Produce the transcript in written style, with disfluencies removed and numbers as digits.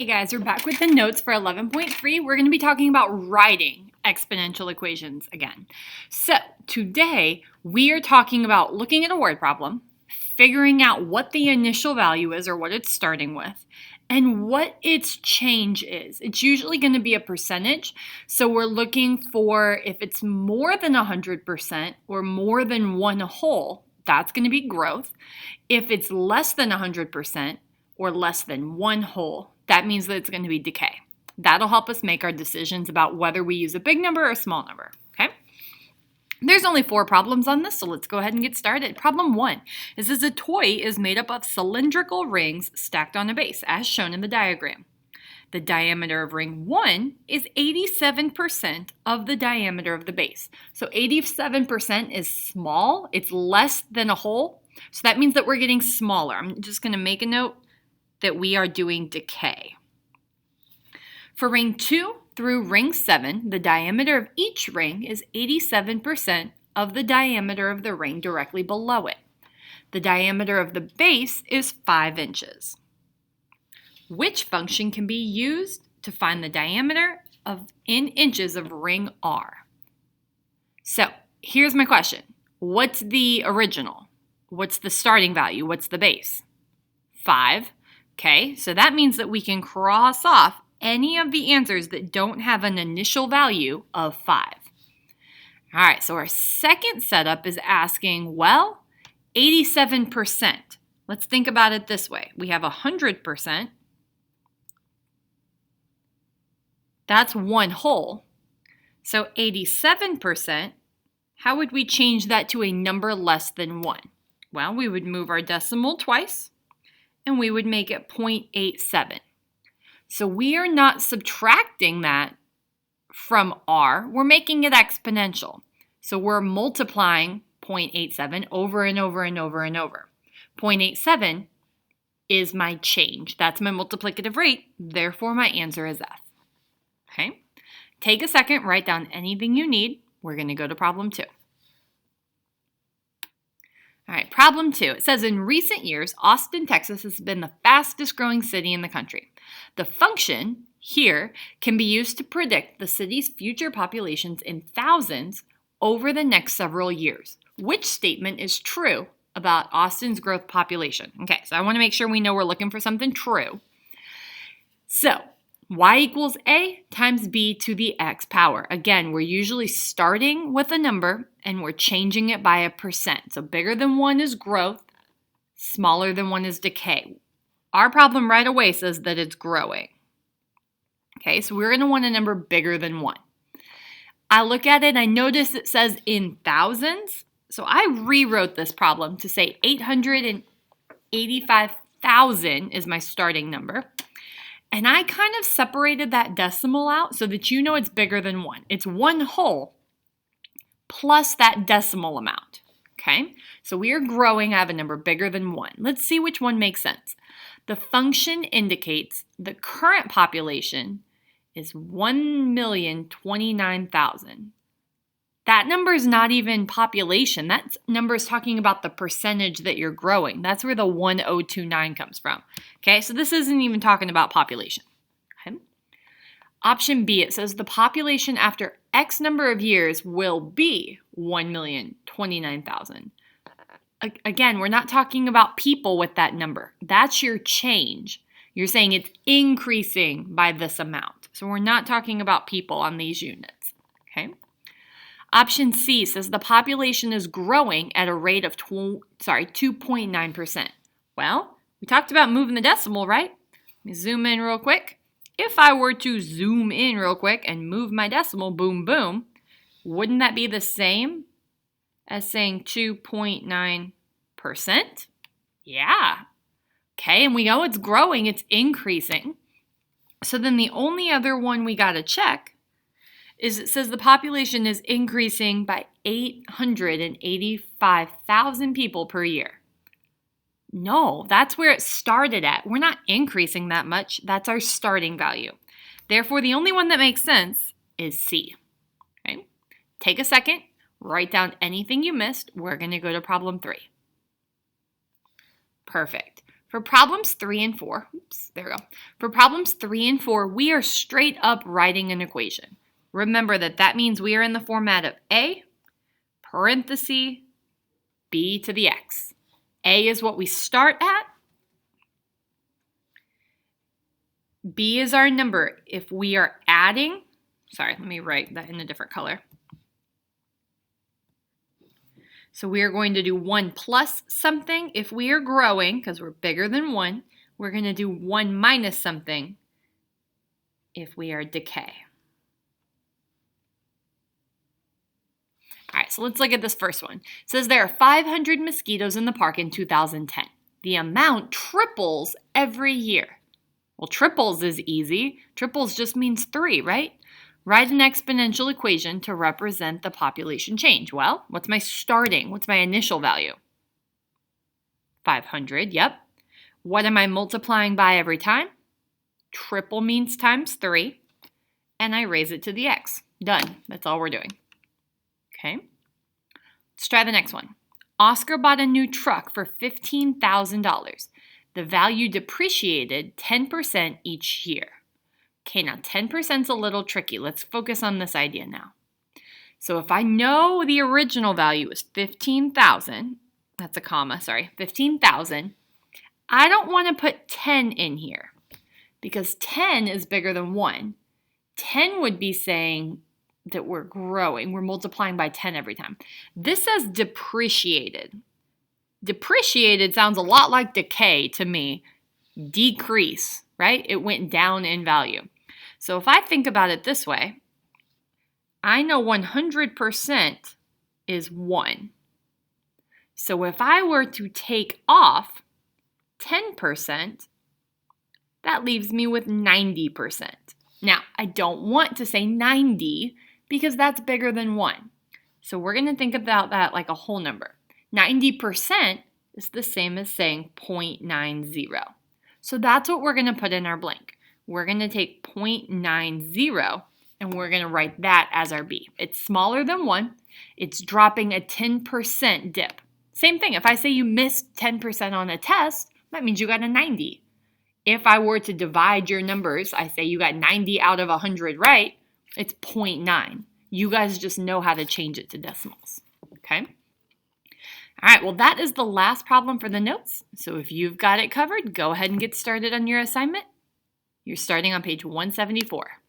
Hey guys, we're back with the notes for 11.3. We're going to be talking about writing exponential equations again. So today we are talking about looking at a word problem, figuring out what the initial value is or what it's starting with, and what its change is. It's usually going to be a percentage. So we're looking for if it's more than 100% or more than one whole, that's going to be growth. If it's less than 100% or less than one whole, that means that it's going to be decay. That'll help us make our decisions about whether we use a big number or a small number, okay? There's only 4 problems on this, so let's go ahead and get started. Problem 1 is a toy is made up of cylindrical rings stacked on a base, as shown in the diagram. The diameter of ring 1 is 87% of the diameter of the base. So 87% is small. It's less than a whole. So that means that we're getting smaller. I'm just going to make a note that we are doing decay. For ring 2 through ring 7, the diameter of each ring is 87% of the diameter of the ring directly below it. The diameter of the base is 5 inches. Which function can be used to find the diameter in inches of ring R? So here's my question. What's the original? What's the starting value? What's the base? 5. Okay, so that means that we can cross off any of the answers that don't have an initial value of 5. All right, so our second setup is asking, well, 87%. Let's think about it this way. We have 100%. That's one whole. So 87%, how would we change that to a number less than 1? Well, we would move our decimal twice, and we would make it 0.87. So we are not subtracting that from R. We're making it exponential. So we're multiplying 0.87 over and over and over and over. 0.87 is my change. That's my multiplicative rate. Therefore, my answer is F. Okay? Take a second, write down anything you need. We're going to go to problem 2. All right, problem 2. It says, in recent years, Austin, Texas has been the fastest growing city in the country. The function here can be used to predict the city's future populations in thousands over the next several years. Which statement is true about Austin's growth population? Okay, so I want to make sure we know we're looking for something true. So, y equals a times b to the x power. Again, we're usually starting with a number and we're changing it by a percent. So bigger than 1 is growth, smaller than 1 is decay. Our problem right away says that it's growing. Okay, so we're going to want a number bigger than 1. I look at it, I notice it says in thousands. So I rewrote this problem to say 885,000 is my starting number. And I kind of separated that decimal out so that you know it's bigger than 1. It's one whole plus that decimal amount, okay? So we are growing. I have a number bigger than 1. Let's see which one makes sense. The function indicates the current population is 1,029,000. That number is not even population. That number is talking about the percentage that you're growing. That's where the 1029 comes from. Okay, so this isn't even talking about population. Okay. Option B, it says the population after X number of years will be 1,029,000. Again, we're not talking about people with that number. That's your change. You're saying it's increasing by this amount. So we're not talking about people on these units. Okay. Option C says the population is growing at a rate of 2.9%. Well, we talked about moving the decimal, right? Let me zoom in real quick. If I were to zoom in real quick and move my decimal, boom, boom, wouldn't that be the same as saying 2.9%? Yeah. Okay, and we know it's growing, it's increasing. So then the only other one we got to check is it says the population is increasing by 885,000 people per year. No, that's where it started at. We're not increasing that much. That's our starting value. Therefore, the only one that makes sense is C. Okay? Take a second, write down anything you missed. We're going to go to problem 3. Perfect. For problems 3 and 4, there we go. For problems 3 and 4, we are straight up writing an equation. Remember that means we are in the format of A, parenthesis, b to the x. A is what we start at. B is our number. If we are adding, sorry, let me write that in a different color. So we are going to do 1 plus something if we are growing, because we're bigger than 1. We're going to do 1 minus something if we are decay. All right, so let's look at this first one. It says there are 500 mosquitoes in the park in 2010. The amount triples every year. Well, triples is easy. Triples just means 3, right? Write an exponential equation to represent the population change. Well, what's my starting? What's my initial value? 500, yep. What am I multiplying by every time? Triple means times 3. And I raise it to the x. Done. That's all we're doing. Okay. Let's try the next one. Oscar bought a new truck for $15,000. The value depreciated 10% each year. Okay, now 10% is a little tricky. Let's focus on this idea now. So if I know the original value is 15,000, that's a comma, sorry, 15,000, I don't want to put 10 in here because 10 is bigger than 1. 10 would be saying that we're growing. We're multiplying by 10 every time. This says depreciated. Depreciated sounds a lot like decay to me. Decrease, right? It went down in value. So if I think about it this way, I know 100% is 1. So if I were to take off 10%, that leaves me with 90%. Now, I don't want to say 90 because that's bigger than 1. So we're going to think about that like a whole number. 90% is the same as saying 0.90. So that's what we're going to put in our blank. We're going to take 0.90 and we're going to write that as our b. It's smaller than 1. It's dropping a 10% dip. Same thing. If I say you missed 10% on a test, that means you got a 90. If I were to divide your numbers, I say you got 90 out of 100 right, it's 0.9. You guys just know how to change it to decimals. Okay? All right, well, that is the last problem for the notes. So if you've got it covered, go ahead and get started on your assignment. You're starting on page 174.